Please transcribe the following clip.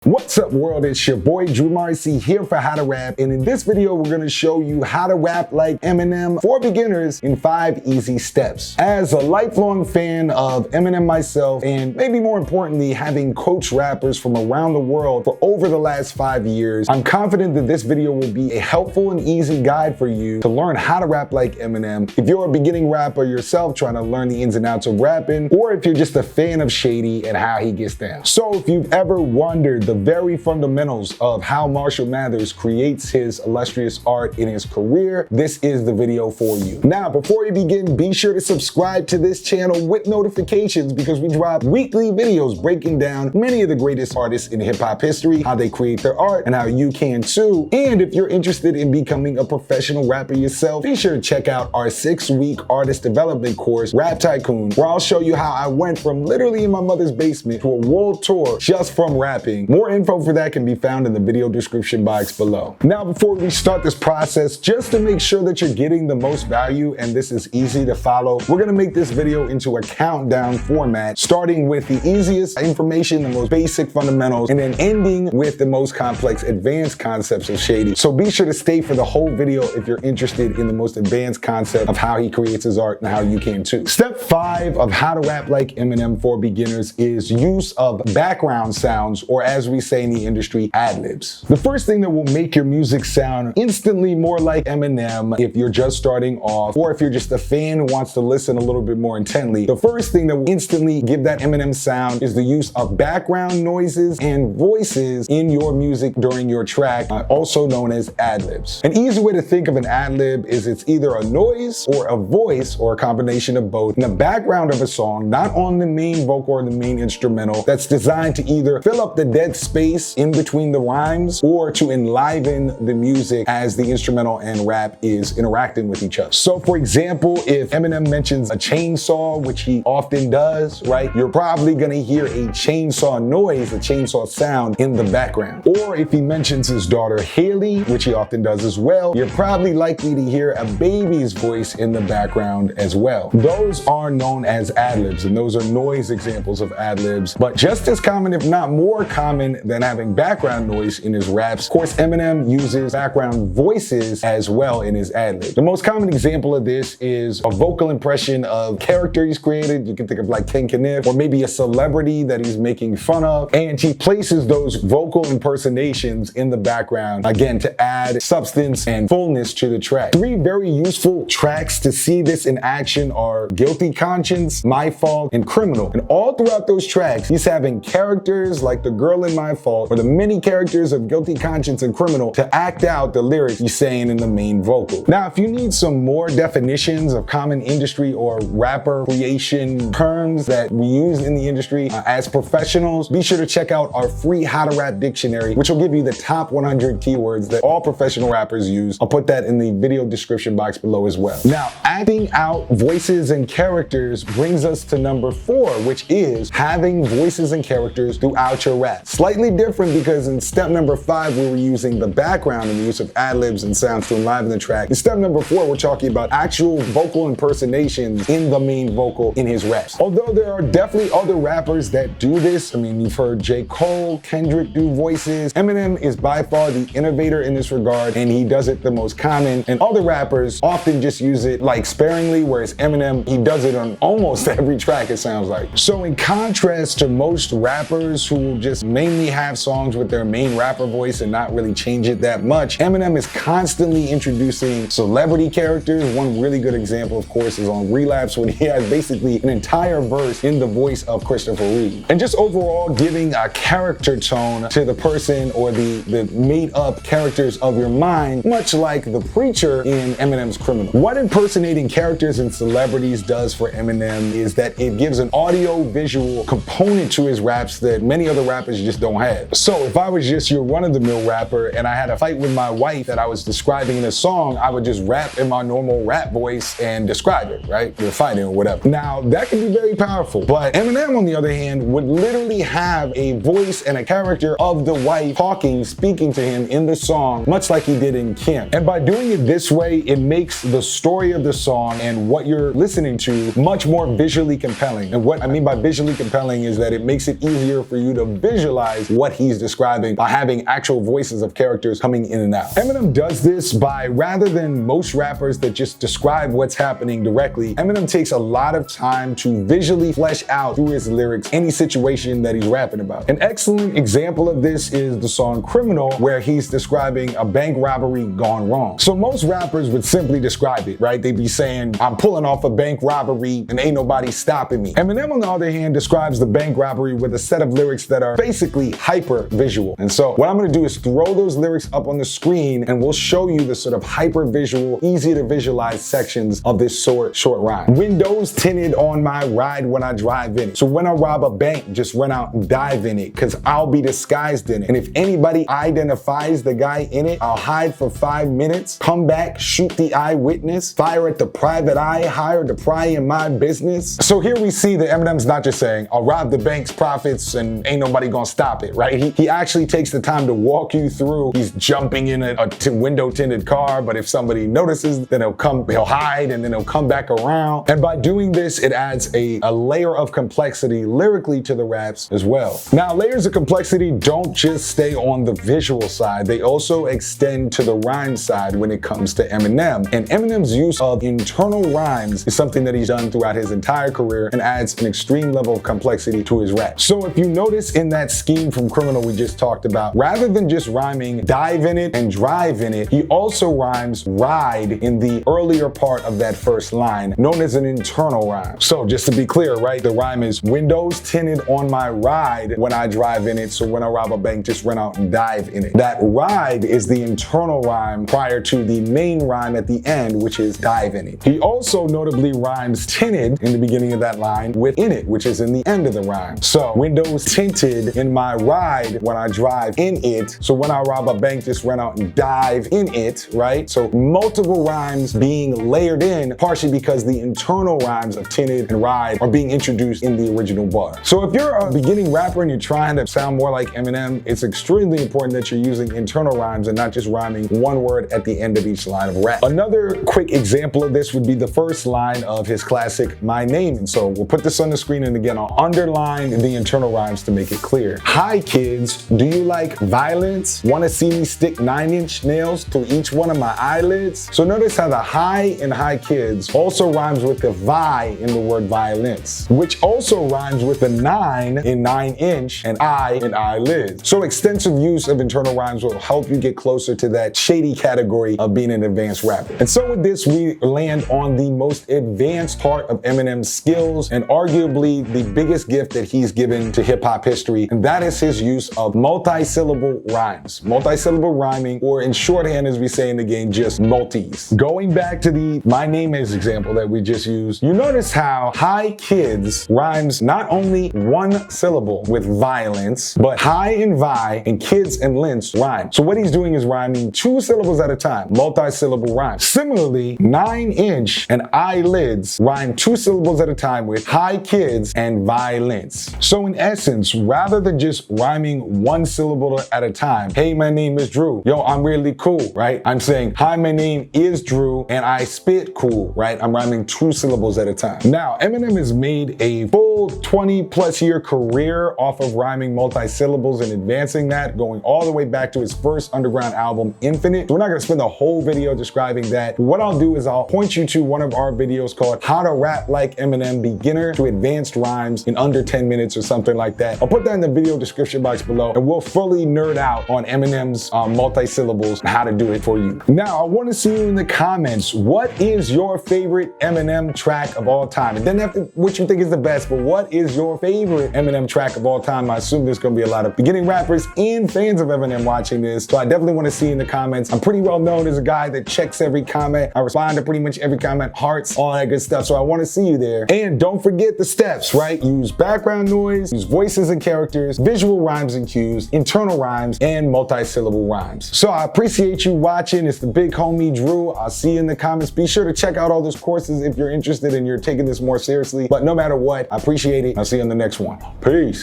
What's up world, it's your boy Drew Marcy here for How to Rap, and in this video we're going to show you how to rap like Eminem for beginners in 5 easy steps. As a lifelong fan of Eminem myself, and maybe more importantly having coached rappers from around the world for over the last 5 years, I'm confident that this video will be a helpful and easy guide for you to learn how to rap like Eminem. If you're a beginning rapper yourself trying to learn the ins and outs of rapping, or if you're just a fan of Shady and how he gets down. So if you've ever wondered the very fundamentals of how Marshall Mathers creates his illustrious art in his career, this is the video for you. Now, before we begin, be sure to subscribe to this channel with notifications because we drop weekly videos breaking down many of the greatest artists in hip-hop history, how they create their art, and how you can too. And if you're interested in becoming a professional rapper yourself, be sure to check out our 6-week artist development course, Rap Tycoon, where I'll show you how I went from literally in my mother's basement to a world tour just from rapping. More info for that can be found in the video description box below. Now, before we start this process, just to make sure that you're getting the most value and this is easy to follow, we're gonna make this video into a countdown format, starting with the easiest information, the most basic fundamentals, and then ending with the most complex advanced concepts of Shady. So be sure to stay for the whole video if you're interested in the most advanced concept of how he creates his art and how you can too. Step 5 of how to rap like Eminem for beginners is use of background sounds, or as we say in the industry, ad-libs. The first thing that will make your music sound instantly more like Eminem if you're just starting off, or if you're just a fan who wants to listen a little bit more intently, the first thing that will instantly give that Eminem sound is the use of background noises and voices in your music during your track, also known as ad-libs. An easy way to think of an ad-lib is it's either a noise or a voice or a combination of both in the background of a song, not on the main vocal or the main instrumental, that's designed to either fill up the dead space in between the rhymes or to enliven the music as the instrumental and rap is interacting with each other. So for example, if Eminem mentions a chainsaw, which he often does, right, you're probably gonna hear a chainsaw noise, a chainsaw sound in the background. Or if he mentions his daughter Haley, which he often does as well, you're probably likely to hear a baby's voice in the background as well. Those are known as ad-libs, and those are noise examples of ad-libs, but just as common, if not more common than having background noise in his raps, of course, Eminem uses background voices as well in his ad-lib. The most common example of this is a vocal impression of character he's created. You can think of like Ken Kniff, or maybe a celebrity that he's making fun of, and he places those vocal impersonations in the background, again, to add substance and fullness to the track. 3 very useful tracks to see this in action are Guilty Conscience, My Fault, and Criminal. And all throughout those tracks, he's having characters like the girl in My Fault, or the many characters of Guilty Conscience and Criminal, to act out the lyrics he's saying in the main vocal. Now, if you need some more definitions of common industry or rapper creation terms that we use in the industry as professionals, be sure to check out our free How to Rap dictionary, which will give you the top 100 keywords that all professional rappers use. I'll put that in the video description box below as well. Now, acting out voices and characters brings us to number 4, which is having voices and characters throughout your rap. Slightly different because in step number 5, we were using the background and the use of ad-libs and sounds to enliven the track. In step number 4, we're talking about actual vocal impersonations in the main vocal in his raps. Although there are definitely other rappers that do this. I mean, you've heard J. Cole, Kendrick do voices. Eminem is by far the innovator in this regard, and he does it the most common. And other rappers often just use it like sparingly, whereas Eminem, he does it on almost every track, it sounds like. So in contrast to most rappers who will just mainly have songs with their main rapper voice and not really change it that much, Eminem is constantly introducing celebrity characters. One really good example, of course, is on Relapse, when he has basically an entire verse in the voice of Christopher Reeve. And just overall giving a character tone to the person or the made-up characters of your mind, much like the preacher in Eminem's Criminal. What impersonating characters and celebrities does for Eminem is that it gives an audio-visual component to his raps that many other rappers just don't have. So if I was just your run-of-the-mill rapper and I had a fight with my wife that I was describing in a song, I would just rap in my normal rap voice and describe it, right? We're fighting or whatever. Now, that can be very powerful, but Eminem, on the other hand, would literally have a voice and a character of the wife talking, speaking to him in the song, much like he did in Kim. And by doing it this way, it makes the story of the song and what you're listening to much more visually compelling. And what I mean by visually compelling is that it makes it easier for you to visualize visualize what he's describing by having actual voices of characters coming in and out. Eminem does this by, rather than most rappers that just describe what's happening directly, Eminem takes a lot of time to visually flesh out through his lyrics any situation that he's rapping about. An excellent example of this is the song Criminal, where he's describing a bank robbery gone wrong. So most rappers would simply describe it, right? They'd be saying, I'm pulling off a bank robbery and ain't nobody stopping me. Eminem, on the other hand, describes the bank robbery with a set of lyrics that are basically hyper visual. And so what I'm gonna do is throw those lyrics up on the screen and we'll show you the sort of hyper visual, easy to visualize sections of this short rhyme. Windows tinted on my ride when I drive in it. So when I rob a bank, just run out and dive in it, because I'll be disguised in it. And if anybody identifies the guy in it, I'll hide for 5 minutes, come back, shoot the eyewitness, fire at the private eye, hire to pry in my business. So here we see that Eminem's not just saying, I'll rob the bank's profits and ain't nobody gonna stop it, right? He actually takes the time to walk you through. He's jumping in a window tinted car, but if somebody notices, then he'll hide and then he'll come back around. And by doing this, it adds a layer of complexity lyrically to the raps as well. Now, layers of complexity don't just stay on the visual side, they also extend to the rhyme side when it comes to Eminem. And Eminem's use of internal rhymes is something that he's done throughout his entire career and adds an extreme level of complexity to his rap. So if you notice in that scheme from Criminal we just talked about, rather than just rhyming dive in it and drive in it, he also rhymes ride in the earlier part of that first line, known as an internal rhyme. So just to be clear, right, the rhyme is windows tinted on my ride when I drive in it, so when I rob a bank, just run out and dive in it. That ride is the internal rhyme prior to the main rhyme at the end, which is dive in it. He also notably rhymes tinted in the beginning of that line with in it, which is in the end of the rhyme. So windows tinted in my ride when I drive in it, so when I rob a bank, just run out and dive in it, right? So multiple rhymes being layered in, partially because the internal rhymes of tinted and ride are being introduced in the original bar. So if you're a beginning rapper and you're trying to sound more like Eminem, it's extremely important that you're using internal rhymes and not just rhyming one word at the end of each line of rap. Another quick example of this would be the first line of his classic My Name. And so we'll put this on the screen, and again, I'll underline the internal rhymes to make it clear. Hi kids, do you like violence? Wanna see me stick 9-inch nails through each one of my eyelids? So notice how the hi in hi kids also rhymes with the vi in the word violence, which also rhymes with the 9 in 9-inch and I in eyelids. So extensive use of internal rhymes will help you get closer to that shady category of being an advanced rapper. And so with this, we land on the most advanced part of Eminem's skills and arguably the biggest gift that he's given to hip hop history, and that is his use of multi-syllable rhymes. Multi-syllable rhyming, or in shorthand as we say in the game, just multis. Going back to the My Name Is example that we just used, you notice how hi kids rhymes not only one syllable with violence, but hi and vi and kids and lints rhyme. So what he's doing is rhyming 2 syllables at a time, multi-syllable rhymes. Similarly, 9-inch and eyelids rhyme 2 syllables at a time with hi kids and violence. So in essence, rather than just rhyming 1 syllable at a time, hey, my name is Drew, yo, I'm really cool, right? I'm saying, hi, my name is Drew and I spit cool, right? I'm rhyming 2 syllables at a time. Now, Eminem has made a full 20+ year career off of rhyming multi-syllables and advancing that, going all the way back to his first underground album, Infinite. We're not gonna spend the whole video describing that. What I'll do is I'll point you to one of our videos called How to Rap Like Eminem, Beginner to Advanced Rhymes in Under 10 Minutes or something like that. I'll put that in the video description box below, and we'll fully nerd out on Eminem's multi-syllables and how to do it for you. Now, I wanna see you in the comments. What is your favorite Eminem track of all time? It doesn't have to what you think is the best, but what is your favorite Eminem track of all time? I assume there's gonna be a lot of beginning rappers and fans of Eminem watching this, so I definitely wanna see in the comments. I'm pretty well known as a guy that checks every comment. I respond to pretty much every comment, hearts, all that good stuff, so I wanna see you there. And don't forget the steps, right? Use background noise, use voices and characters, visual rhymes and cues, internal rhymes, and multi-syllable rhymes. So I appreciate you watching. It's the big homie Drew. I'll see you in the comments. Be sure to check out all those courses if you're interested and you're taking this more seriously. But no matter what, I appreciate it. I'll see you on the next one. Peace.